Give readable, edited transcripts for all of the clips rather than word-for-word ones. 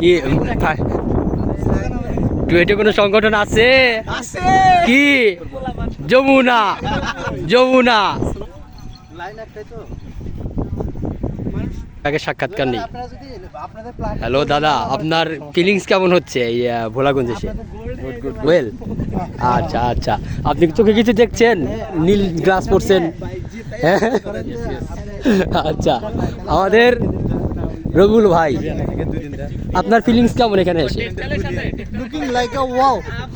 কি ডুয়েটে কোনো সংগঠন আছে? কি যমুনা? যমুনা আগে সাক্ষাৎকার নেই। হ্যালো দাদা, আপনার ফিলিংস কেমন হচ্ছে এই ভোলাগঞ্জ এসে? ওয়েল, আচ্ছা আচ্ছা। আপনি চোখে কিছু দেখছেন? নীল গ্লাস পরছেন? হ্যাঁ আচ্ছা। আমাদের রবিউল ভাই, আপনার ফিলিংস কেমন এখানে এসে?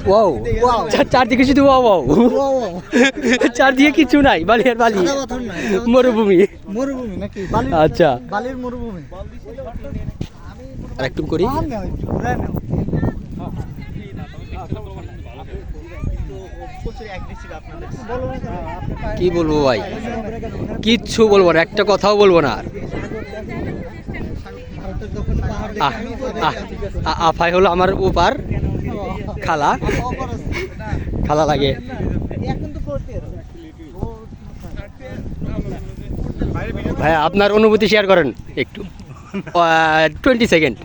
ওয়াও, চারদিকে শুধু ওয়াও ওয়াও, চারদিকে কিছু নাই, বালি আর বালি, মরুভূমি। আচ্ছা, আর একটু করি। কি বলবো ভাই, কিচ্ছু বলবো না, একটা কথাও বলবো না। আফাই হলো আমার উপার খালা, খালা লাগে। ভাই আপনার অনুভূতি শেয়ার করেন একটু, 20 সেকেন্ড,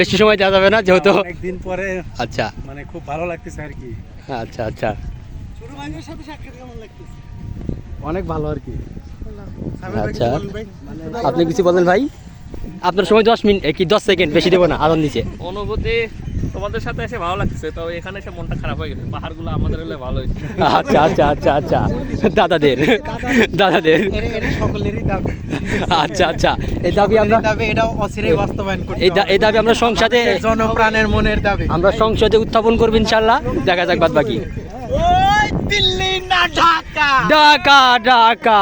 বেশি সময় দেওয়া যাবে না যেহেতু একদিন পরে। আচ্ছা, মানে খুব ভালো লাগতেছে আর কি। আচ্ছা আচ্ছা, অনেক ভালো আর কি। আচ্ছা, আপনি কিছু বলেন ভাই। আপনার সময় 10 মিনিট কি 10 সেকেন্ড, বেশি দেবো না, আদান দিচ্ছে। অনুভূতি তোমাদের সাথে এসে ভালো লাগছে, তবে এখানে এসে মনটা খারাপ হয়ে গেছে। পাহাড়গুলো আমাদের হলে ভালো হয়েছে। আচ্ছা আচ্ছা আচ্ছা আচ্ছা, দাদাদের দাদাদের সকলেরই দাবি। আচ্ছা আচ্ছা, এই দাবি আমরা, এটাও অচিরেই বাস্তবায়ন করতে হবে। এই দাবি আমরা সংসদে, জনপ্রাণের মনের দাবি আমরা সংসদে উত্থাপন করবো ইনশাল্লাহ। দেখা যাক বাদ বাকি। দিল্লি না ঢাকা, ঢাকা ঢাকা।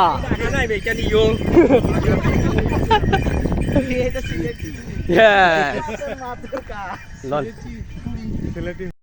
হ্যাঁ।